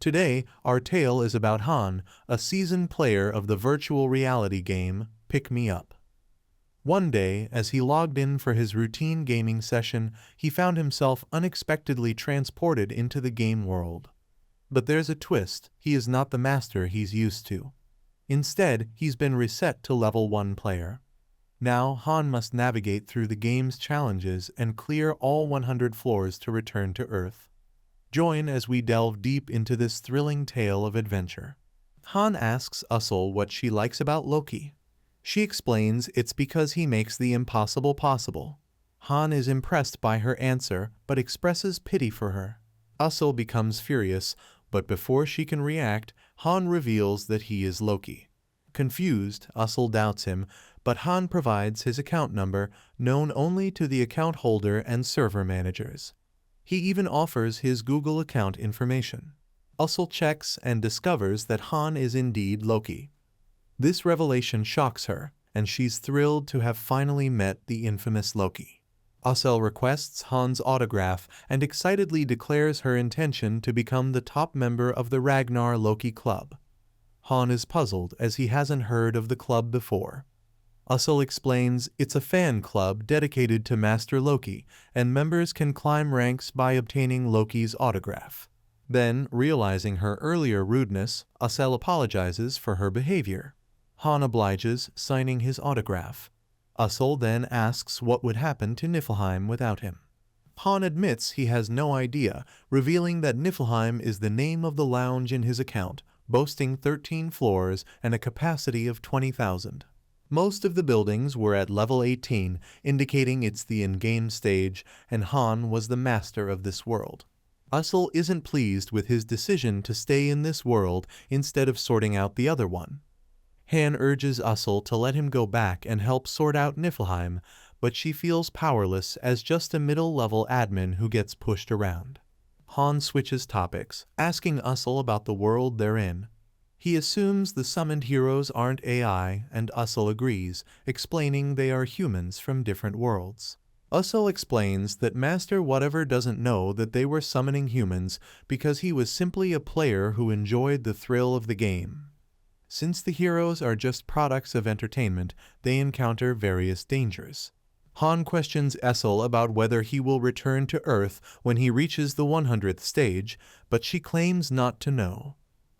Today, our tale is about Han, a seasoned player of the virtual reality game Pick Me Up. One day, as he logged in for his routine gaming session, he found himself unexpectedly transported into the game world. But there's a twist: he is not the master he's used to. Instead, he's been reset to level 1 player. Now, Han must navigate through the game's challenges and clear all 100 floors to return to Earth. Join as we delve deep into this thrilling tale of adventure. Han asks Usul what she likes about Loki. She explains it's because he makes the impossible possible. Han is impressed by her answer, but expresses pity for her. Usul becomes furious, but before she can react, Han reveals that he is Loki. Confused, Usul doubts him, but Han provides his account number, known only to the account holder and server managers. He even offers his Google account information. Usul checks and discovers that Han is indeed Loki. This revelation shocks her, and she's thrilled to have finally met the infamous Loki. Usul requests Han's autograph and excitedly declares her intention to become the top member of the Ragnar Loki Club. Han is puzzled as he hasn't heard of the club before. Usul explains it's a fan club dedicated to Master Loki, and members can climb ranks by obtaining Loki's autograph. Then, realizing her earlier rudeness, Usul apologizes for her behavior. Han obliges, signing his autograph. Usul then asks what would happen to Niflheim without him. Han admits he has no idea, revealing that Niflheim is the name of the lounge in his account, boasting 13 floors and a capacity of 20,000. Most of the buildings were at level 18, indicating it's the in-game stage, and Han was the master of this world. Usul isn't pleased with his decision to stay in this world instead of sorting out the other one. Han urges Usul to let him go back and help sort out Niflheim, but she feels powerless as just a middle-level admin who gets pushed around. Han switches topics, asking Usul about the world they're in. He assumes the summoned heroes aren't AI, and Usul agrees, explaining they are humans from different worlds. Usul explains that Master Whatever doesn't know that they were summoning humans because he was simply a player who enjoyed the thrill of the game. Since the heroes are just products of entertainment, they encounter various dangers. Han questions Usul about whether he will return to Earth when he reaches the 100th stage, but she claims not to know.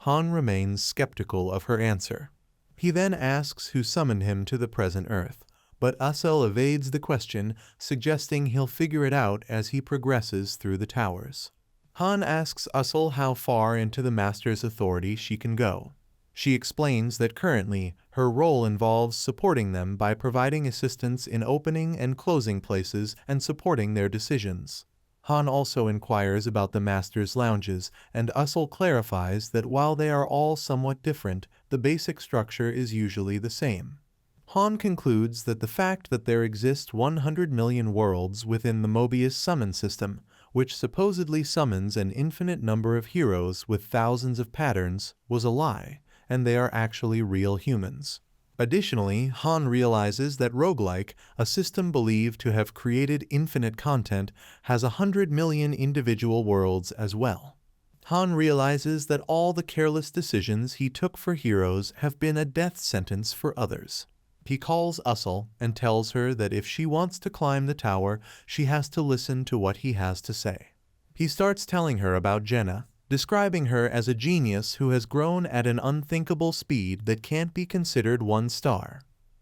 Han remains skeptical of her answer. He then asks who summoned him to the present Earth, but Usul evades the question, suggesting he'll figure it out as he progresses through the towers. Han asks Usul how far into the Master's authority she can go. She explains that currently, her role involves supporting them by providing assistance in opening and closing places and supporting their decisions. Han also inquires about the Master's lounges, and Usul clarifies that while they are all somewhat different, the basic structure is usually the same. Han concludes that the fact that there exist 100 million worlds within the Mobius summon system, which supposedly summons an infinite number of heroes with thousands of patterns, was a lie, and they are actually real humans. Additionally, Han realizes that roguelike, a system believed to have created infinite content, has 100 million individual worlds as well. Han realizes that all the careless decisions he took for heroes have been a death sentence for others. He calls Usul and tells her that if she wants to climb the tower, she has to listen to what he has to say. He starts telling her about Jenna, describing her as a genius who has grown at an unthinkable speed that can't be considered 1 star.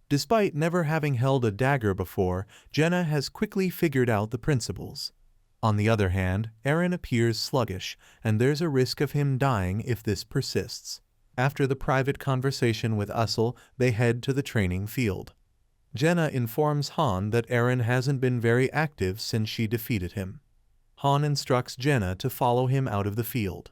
Despite never having held a dagger before, Jenna has quickly figured out the principles. On the other hand, Eren appears sluggish, and there's a risk of him dying if this persists. After the private conversation with Usul, they head to the training field. Jenna informs Han that Eren hasn't been very active since she defeated him. Han instructs Jenna to follow him out of the field.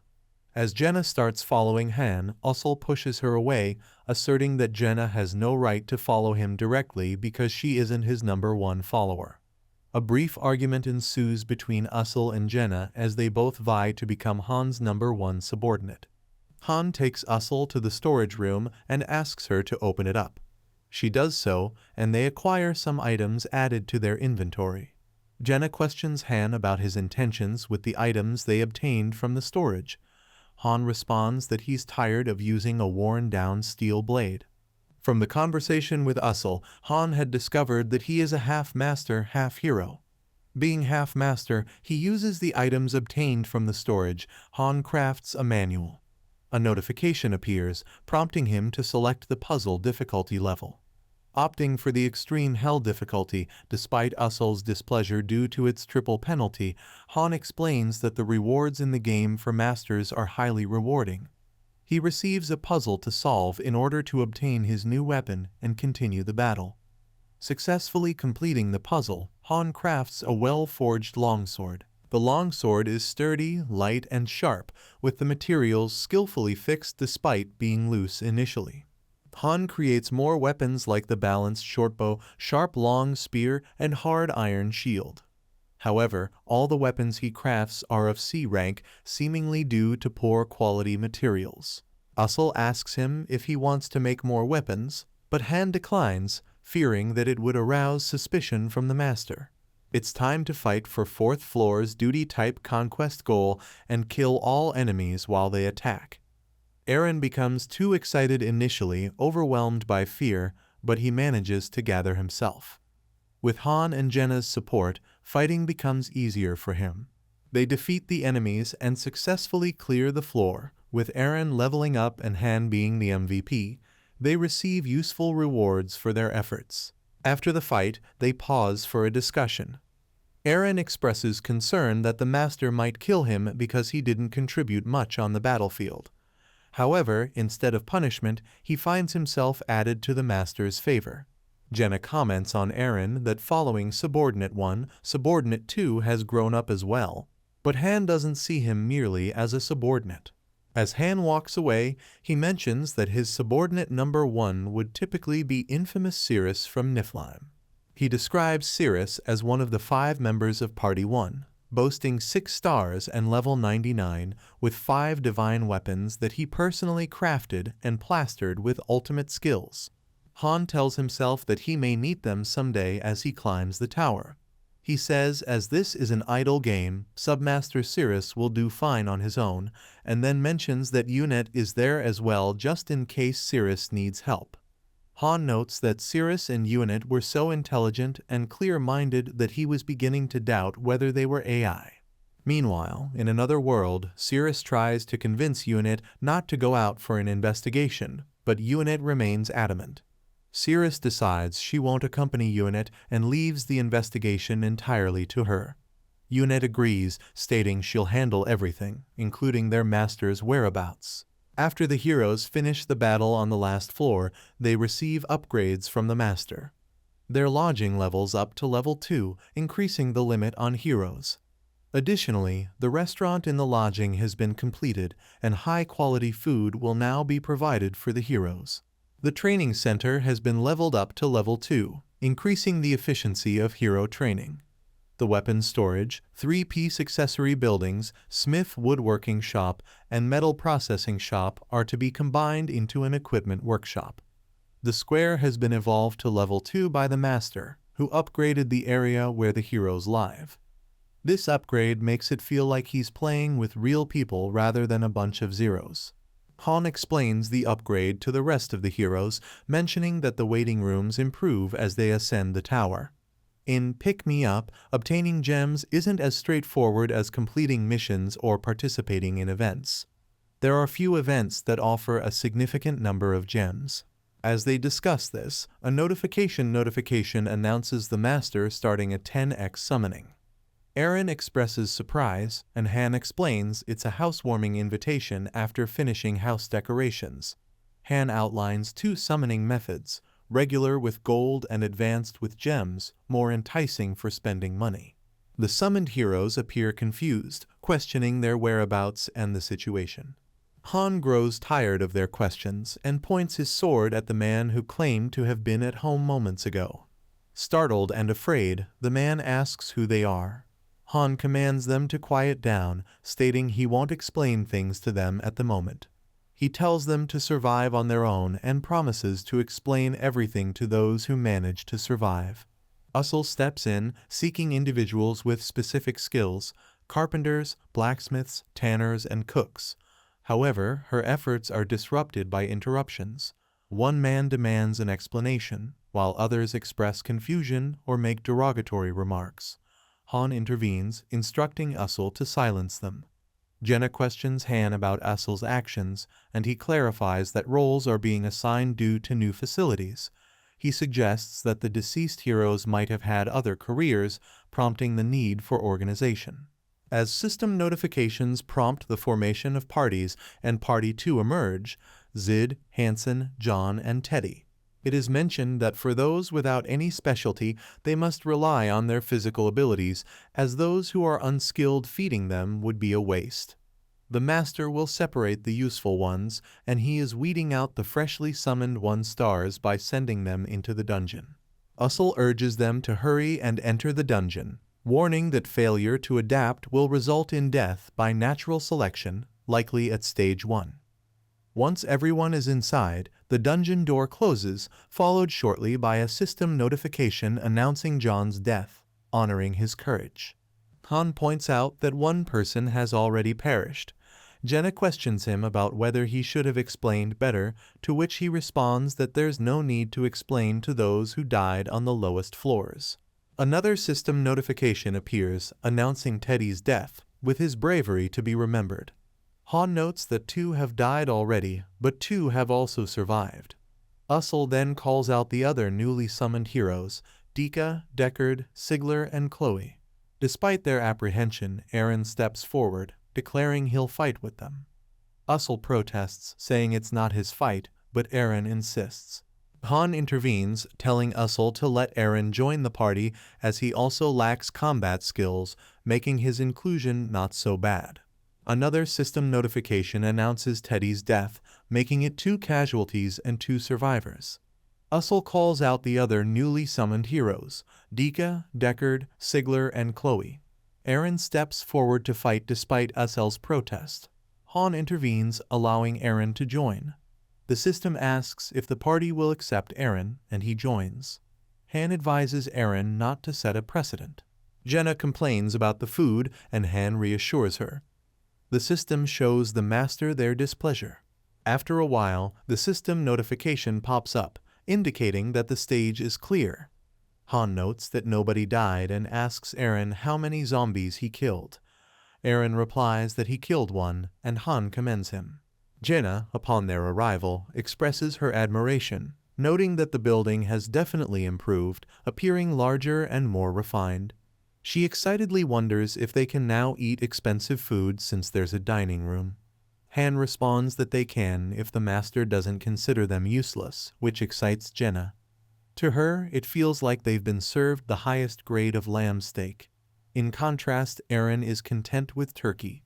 As Jenna starts following Han, Usul pushes her away, asserting that Jenna has no right to follow him directly because she isn't his #1 follower. A brief argument ensues between Usul and Jenna as they both vie to become Han's #1 subordinate. Han takes Usul to the storage room and asks her to open it up. She does so, and they acquire some items added to their inventory. Jenna questions Han about his intentions with the items they obtained from the storage. Han responds that he's tired of using a worn-down steel blade. From the conversation with Usul, Han had discovered that he is a half-master, half-hero. Being half-master, he uses the items obtained from the storage. Han crafts a manual. A notification appears, prompting him to select the puzzle difficulty level. Opting for the extreme hell difficulty, despite Usul's displeasure due to its triple penalty, Han explains that the rewards in the game for masters are highly rewarding. He receives a puzzle to solve in order to obtain his new weapon and continue the battle. Successfully completing the puzzle, Han crafts a well-forged longsword. The longsword is sturdy, light, and sharp, with the materials skillfully fixed despite being loose initially. Han creates more weapons like the balanced shortbow, sharp long spear, and hard iron shield. However, all the weapons he crafts are of C rank, seemingly due to poor quality materials. Usul asks him if he wants to make more weapons, but Han declines, fearing that it would arouse suspicion from the master. It's time to fight for 4th floor's duty-type conquest goal and kill all enemies while they attack. Eren becomes too excited initially, overwhelmed by fear, but he manages to gather himself. With Han and Jenna's support, fighting becomes easier for him. They defeat the enemies and successfully clear the floor. With Eren leveling up and Han being the MVP, they receive useful rewards for their efforts. After the fight, they pause for a discussion. Eren expresses concern that the master might kill him because he didn't contribute much on the battlefield. However, instead of punishment, he finds himself added to the master's favor. Jenna comments on Eren that following Subordinate 1, Subordinate 2 has grown up as well, but Han doesn't see him merely as a subordinate. As Han walks away, he mentions that his subordinate number 1 would typically be infamous Cirrus from Niflheim. He describes Cirrus as one of the 5 members of Party 1, boasting 6 stars and level 99, with 5 divine weapons that he personally crafted and plastered with ultimate skills. Han tells himself that he may need them someday as he climbs the tower. He says as this is an idle game, Submaster Cirrus will do fine on his own, and then mentions that Unit is there as well just in case Cirrus needs help. Han notes that Cirrus and Unit were so intelligent and clear-minded that he was beginning to doubt whether they were AI. Meanwhile, in another world, Cirrus tries to convince Unit not to go out for an investigation, but Unit remains adamant. Cirrus decides she won't accompany Unit and leaves the investigation entirely to her. Unit agrees, stating she'll handle everything, including their master's whereabouts. After the heroes finish the battle on the last floor, they receive upgrades from the master. Their lodging levels up to level 2, increasing the limit on heroes. Additionally, the restaurant in the lodging has been completed, and high-quality food will now be provided for the heroes. The training center has been leveled up to level 2, increasing the efficiency of hero training. The weapons storage, 3-piece accessory buildings, smith woodworking shop, and metal processing shop are to be combined into an equipment workshop. The square has been evolved to level 2 by the master, who upgraded the area where the heroes live. This upgrade makes it feel like he's playing with real people rather than a bunch of zeros. Han explains the upgrade to the rest of the heroes, mentioning that the waiting rooms improve as they ascend the tower. In Pick Me Up, obtaining gems isn't as straightforward as completing missions or participating in events. There are few events that offer a significant number of gems. As they discuss this, a notification announces the master starting a 10x summoning. Eren expresses surprise, and Han explains it's a housewarming invitation after finishing house decorations. Han outlines 2 summoning methods, regular with gold and advanced with gems, more enticing for spending money. The summoned heroes appear confused, questioning their whereabouts and the situation. Han grows tired of their questions and points his sword at the man who claimed to have been at home moments ago. Startled and afraid, the man asks who they are. Han commands them to quiet down, stating he won't explain things to them at the moment. He tells them to survive on their own and promises to explain everything to those who manage to survive. Usul steps in, seeking individuals with specific skills: carpenters, blacksmiths, tanners, and cooks. However, her efforts are disrupted by interruptions. One man demands an explanation, while others express confusion or make derogatory remarks. Han intervenes, instructing Usul to silence them. Jenna questions Han about Usul's actions, and he clarifies that roles are being assigned due to new facilities. He suggests that the deceased heroes might have had other careers, prompting the need for organization. As system notifications prompt the formation of parties and Party 2 emerge, Zid, Hansen, John, and Teddy. It is mentioned that for those without any specialty, they must rely on their physical abilities, as those who are unskilled feeding them would be a waste. The master will separate the useful ones, and he is weeding out the freshly summoned 1-stars by sending them into the dungeon. Usul urges them to hurry and enter the dungeon, warning that failure to adapt will result in death by natural selection, likely at stage 1. Once everyone is inside, the dungeon door closes, followed shortly by a system notification announcing John's death, honoring his courage. Han points out that one person has already perished. Jenna questions him about whether he should have explained better, to which he responds that there's no need to explain to those who died on the lowest floors. Another system notification appears, announcing Teddy's death, with his bravery to be remembered. Han notes that 2 have died already, but 2 have also survived. Usul then calls out the other newly summoned heroes, Dika, Deckard, Sigler, and Chloe. Despite their apprehension, Eren steps forward, declaring he'll fight with them. Usul protests, saying it's not his fight, but Eren insists. Han intervenes, telling Usul to let Eren join the party as he also lacks combat skills, making his inclusion not so bad. Another system notification announces Teddy's death, making it 2 casualties and 2 survivors. Usul calls out the other newly summoned heroes, Dika, Deckard, Sigler, and Chloe. Eren steps forward to fight despite Usul's protest. Han intervenes, allowing Eren to join. The system asks if the party will accept Eren, and he joins. Han advises Eren not to set a precedent. Jenna complains about the food, and Han reassures her. The system shows the master their displeasure. After a while, the system notification pops up, indicating that the stage is clear. Han notes that nobody died and asks Eren how many zombies he killed. Eren replies that he killed 1, and Han commends him. Jenna, upon their arrival, expresses her admiration, noting that the building has definitely improved, appearing larger and more refined. She excitedly wonders if they can now eat expensive food since there's a dining room. Han responds that they can if the master doesn't consider them useless, which excites Jenna. To her, it feels like they've been served the highest grade of lamb steak. In contrast, Eren is content with turkey.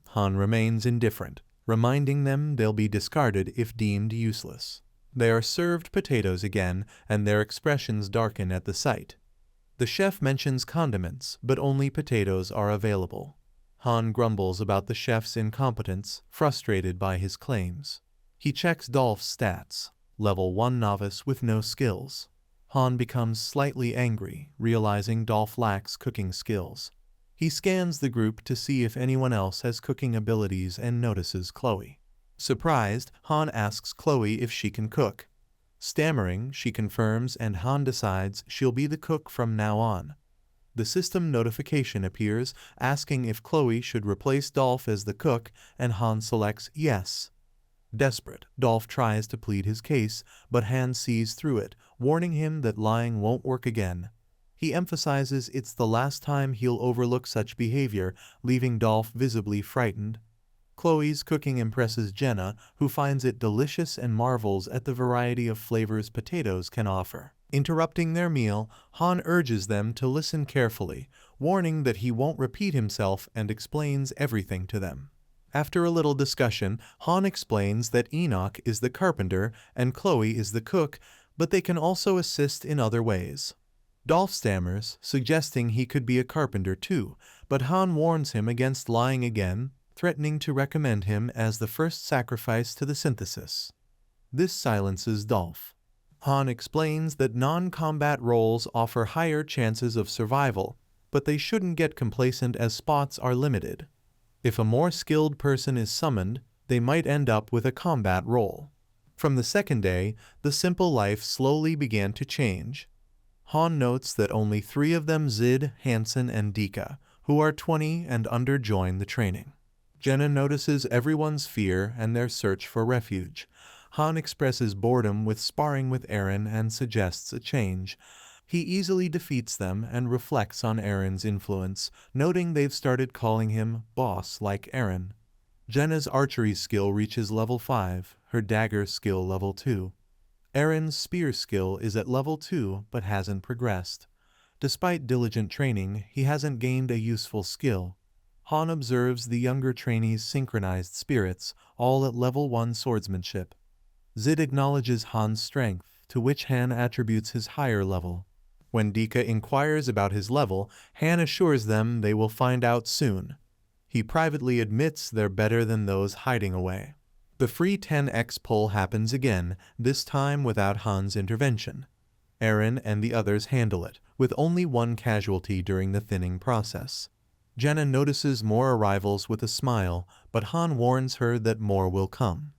Han remains indifferent, reminding them they'll be discarded if deemed useless. They are served potatoes again, and their expressions darken at the sight. The chef mentions condiments, but only potatoes are available. Han grumbles about the chef's incompetence, frustrated by his claims. He checks Dolph's stats, level 1 novice with no skills. Han becomes slightly angry, realizing Dolph lacks cooking skills. He scans the group to see if anyone else has cooking abilities and notices Chloe. Surprised, Han asks Chloe if she can cook. Stammering, she confirms, and Han decides she'll be the cook from now on. The system notification appears, asking if Chloe should replace Dolph as the cook, and Han selects yes. Desperate, Dolph tries to plead his case, but Han sees through it, warning him that lying won't work again. He emphasizes it's the last time he'll overlook such behavior, leaving Dolph visibly frightened. Chloe's cooking impresses Jenna, who finds it delicious and marvels at the variety of flavors potatoes can offer. Interrupting their meal, Han urges them to listen carefully, warning that he won't repeat himself, and explains everything to them. After a little discussion, Han explains that Enoch is the carpenter and Chloe is the cook, but they can also assist in other ways. Dolph stammers, suggesting he could be a carpenter too, but Han warns him against lying again, threatening to recommend him as the first sacrifice to the synthesis. This silences Dolph. Han explains that non-combat roles offer higher chances of survival, but they shouldn't get complacent as spots are limited. If a more skilled person is summoned, they might end up with a combat role. From the second day, the simple life slowly began to change. Han notes that only 3 of them, Zid, Hansen, and Dika, who are 20 and under, join the training. Jenna notices everyone's fear and their search for refuge. Han expresses boredom with sparring with Eren and suggests a change. He easily defeats them and reflects on Eren's influence, noting they've started calling him boss like Eren. Jenna's archery skill reaches level 5, her dagger skill level 2. Eren's spear skill is at level 2 but hasn't progressed. Despite diligent training, he hasn't gained a useful skill. Han observes the younger trainees' synchronized spirits, all at level 1 swordsmanship. Zid acknowledges Han's strength, to which Han attributes his higher level. When Dika inquires about his level, Han assures them they will find out soon. He privately admits they're better than those hiding away. The free 10x pull happens again, this time without Han's intervention. Eren and the others handle it, with only 1 casualty during the thinning process. Jenna notices more arrivals with a smile, but Han warns her that more will come.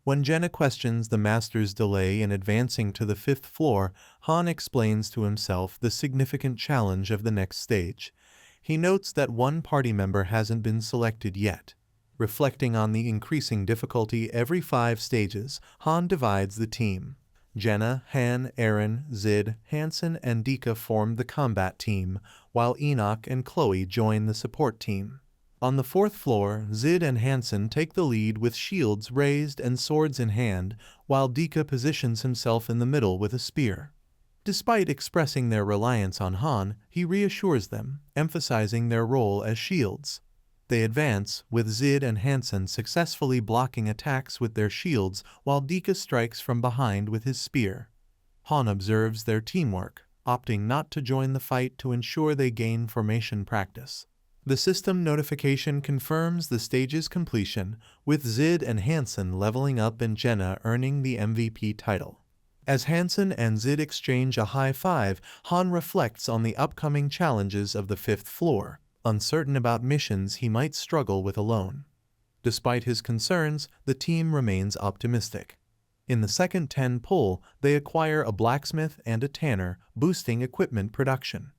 When Jenna questions the Master's delay in advancing to the 5th floor, Han explains to himself the significant challenge of the next stage. He notes that 1 party member hasn't been selected yet. Reflecting on the increasing difficulty every 5 stages, Han divides the team. Jenna, Han, Eren, Zid, Hansen, and Dika form the combat team, while Enoch and Chloe join the support team. On the 4th floor, Zid and Hansen take the lead with shields raised and swords in hand, while Dika positions himself in the middle with a spear. Despite expressing their reliance on Han, he reassures them, emphasizing their role as shields. They advance, with Zid and Hansen successfully blocking attacks with their shields while Dika strikes from behind with his spear. Han observes their teamwork, opting not to join the fight to ensure they gain formation practice. The system notification confirms the stage's completion, with Zid and Hansen leveling up and Jenna earning the MVP title. As Hansen and Zid exchange a high five, Han reflects on the upcoming challenges of the 5th floor, uncertain about missions he might struggle with alone. Despite his concerns, the team remains optimistic. In the second 10 pull, they acquire a blacksmith and a tanner, boosting equipment production.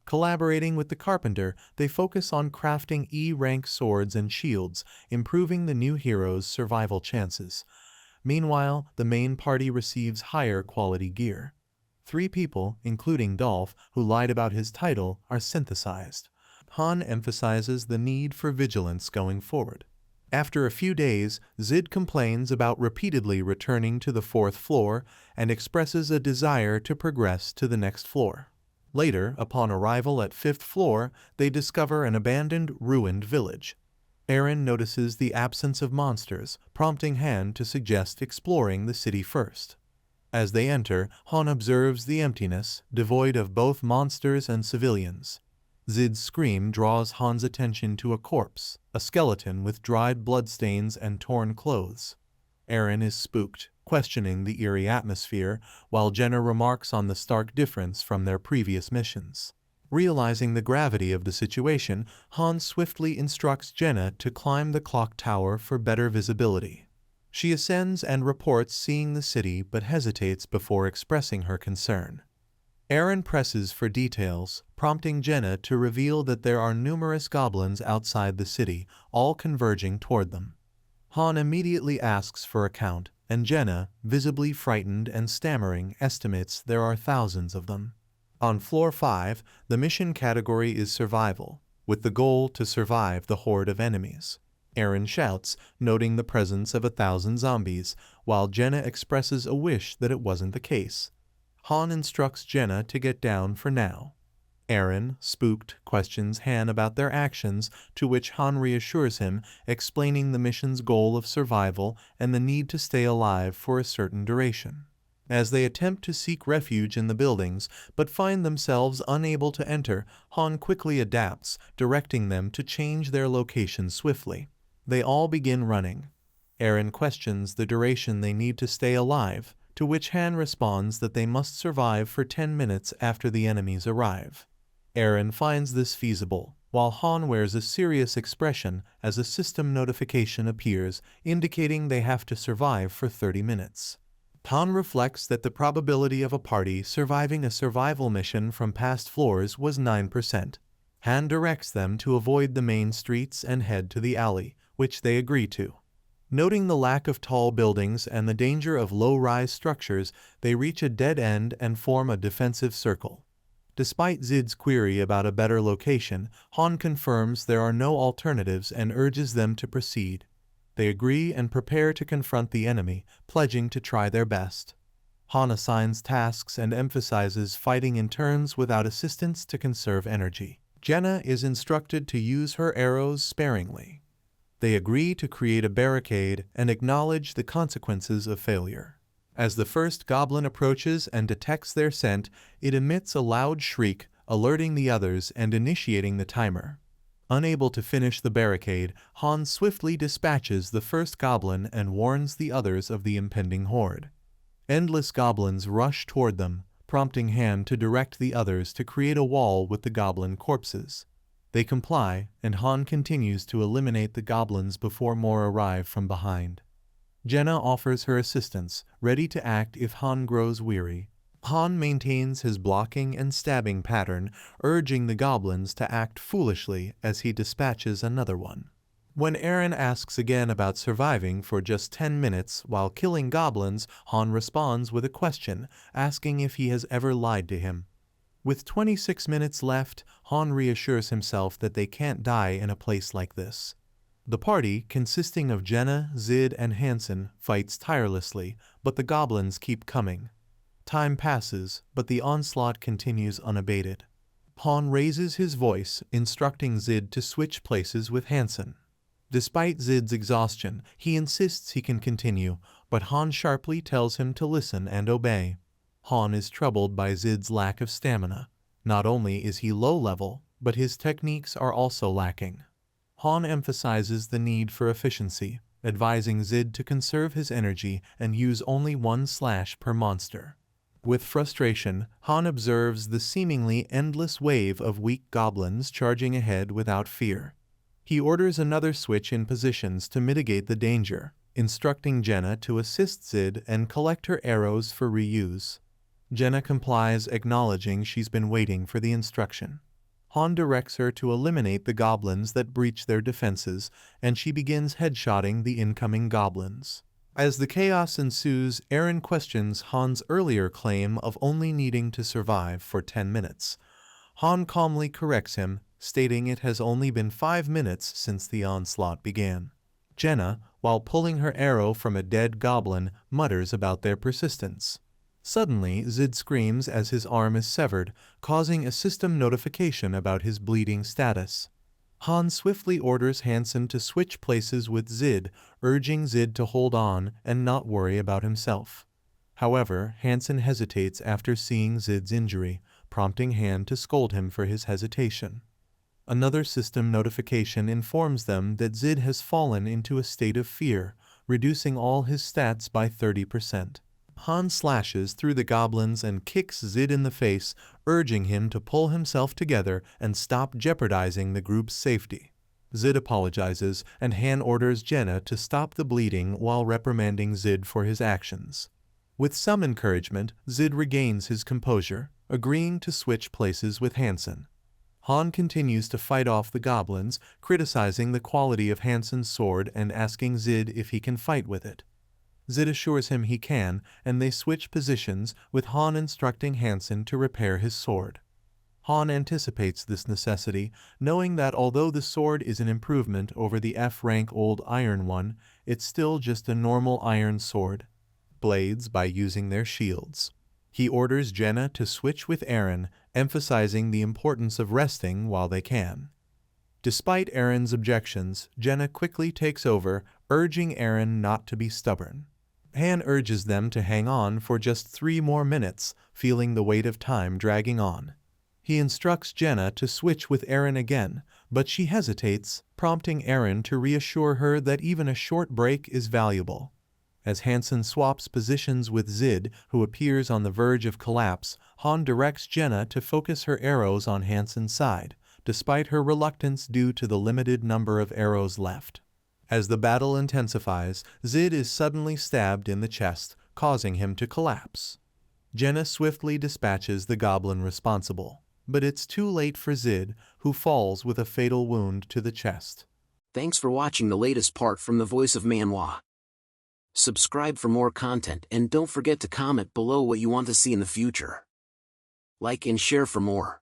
Collaborating with the carpenter, they focus on crafting E-rank swords and shields, improving the new hero's survival chances. Meanwhile, the main party receives higher quality gear. 3 people, including Dolph, who lied about his title, are synthesized. Han emphasizes the need for vigilance going forward. After a few days, Zid complains about repeatedly returning to the 4th floor and expresses a desire to progress to the next floor. Later, upon arrival at 5th floor, they discover an abandoned, ruined village. Eren notices the absence of monsters, prompting Han to suggest exploring the city first. As they enter, Han observes the emptiness, devoid of both monsters and civilians. Zid's scream draws Han's attention to a corpse, a skeleton with dried bloodstains and torn clothes. Eren is spooked, questioning the eerie atmosphere, while Jenna remarks on the stark difference from their previous missions. Realizing the gravity of the situation, Han swiftly instructs Jenna to climb the clock tower for better visibility. She ascends and reports seeing the city but hesitates before expressing her concern. Eren presses for details, prompting Jenna to reveal that there are numerous goblins outside the city, all converging toward them. Han immediately asks for a count, and Jenna, visibly frightened and stammering, estimates there are thousands of them. On floor 5, the mission category is survival, with the goal to survive the horde of enemies. Eren shouts, noting the presence of 1,000 zombies, while Jenna expresses a wish that it wasn't the case. Han instructs Jenna to get down for now. Eren, spooked, questions Han about their actions, to which Han reassures him, explaining the mission's goal of survival and the need to stay alive for a certain duration. As they attempt to seek refuge in the buildings, but find themselves unable to enter, Han quickly adapts, directing them to change their location swiftly. They all begin running. Eren questions the duration they need to stay alive, to which Han responds that they must survive for 10 minutes after the enemies arrive. Eren finds this feasible, while Han wears a serious expression as a system notification appears, indicating they have to survive for 30 minutes. Han reflects that the probability of a party surviving a survival mission from past floors was 9%. Han directs them to avoid the main streets and head to the alley, which they agree to. Noting the lack of tall buildings and the danger of low-rise structures, they reach a dead end and form a defensive circle. Despite Zid's query about a better location, Han confirms there are no alternatives and urges them to proceed. They agree and prepare to confront the enemy, pledging to try their best. Han assigns tasks and emphasizes fighting in turns without assistance to conserve energy. Jenna is instructed to use her arrows sparingly. They agree to create a barricade and acknowledge the consequences of failure. As the first goblin approaches and detects their scent, it emits a loud shriek, alerting the others and initiating the timer. Unable to finish the barricade, Han swiftly dispatches the first goblin and warns the others of the impending horde. Endless goblins rush toward them, prompting Han to direct the others to create a wall with the goblin corpses. They comply, and Han continues to eliminate the goblins before more arrive from behind. Jenna offers her assistance, ready to act if Han grows weary. Han maintains his blocking and stabbing pattern, urging the goblins to act foolishly as he dispatches another one. When Eren asks again about surviving for just 10 minutes while killing goblins, Han responds with a question, asking if he has ever lied to him. With 26 minutes left, Han reassures himself that they can't die in a place like this. The party, consisting of Jenna, Zid, and Hansen, fights tirelessly, but the goblins keep coming. Time passes, but the onslaught continues unabated. Han raises his voice, instructing Zid to switch places with Hansen. Despite Zid's exhaustion, he insists he can continue, but Han sharply tells him to listen and obey. Han is troubled by Zid's lack of stamina. Not only is he low level, but his techniques are also lacking. Han emphasizes the need for efficiency, advising Zid to conserve his energy and use only one slash per monster. With frustration, Han observes the seemingly endless wave of weak goblins charging ahead without fear. He orders another switch in positions to mitigate the danger, instructing Jenna to assist Zid and collect her arrows for reuse. Jenna complies, acknowledging she's been waiting for the instruction. Han directs her to eliminate the goblins that breach their defenses, and she begins headshotting the incoming goblins. As the chaos ensues, Eren questions Han's earlier claim of only needing to survive for 10 minutes. Han calmly corrects him, stating it has only been 5 minutes since the onslaught began. Jenna, while pulling her arrow from a dead goblin, mutters about their persistence. Suddenly, Zid screams as his arm is severed, causing a system notification about his bleeding status. Han swiftly orders Hansen to switch places with Zid, urging Zid to hold on and not worry about himself. However, Hansen hesitates after seeing Zid's injury, prompting Han to scold him for his hesitation. Another system notification informs them that Zid has fallen into a state of fear, reducing all his stats by 30%. Han slashes through the goblins and kicks Zid in the face, urging him to pull himself together and stop jeopardizing the group's safety. Zid apologizes, and Han orders Jenna to stop the bleeding while reprimanding Zid for his actions. With some encouragement, Zid regains his composure, agreeing to switch places with Hansen. Han continues to fight off the goblins, criticizing the quality of Hansen's sword and asking Zid if he can fight with it. Zid assures him he can, and they switch positions, with Han instructing Hansen to repair his sword. Han anticipates this necessity, knowing that although the sword is an improvement over the F-rank old iron one, it's still just a normal iron sword. Blades by using their shields. He orders Jenna to switch with Eren, emphasizing the importance of resting while they can. Despite Eren's objections, Jenna quickly takes over, urging Eren not to be stubborn. Han urges them to hang on for just 3 more minutes, feeling the weight of time dragging on. He instructs Jenna to switch with Eren again, but she hesitates, prompting Eren to reassure her that even a short break is valuable. As Hansen swaps positions with Zid, who appears on the verge of collapse, Han directs Jenna to focus her arrows on Hansen's side, despite her reluctance due to the limited number of arrows left. As the battle intensifies, Zid is suddenly stabbed in the chest, causing him to collapse. Jenna swiftly dispatches the goblin responsible, but it's too late for Zid, who falls with a fatal wound to the chest. Thanks for watching the latest part from the voice of Manhwa. Subscribe for more content and don't forget to comment below what you want to see in the future. Like and share for more.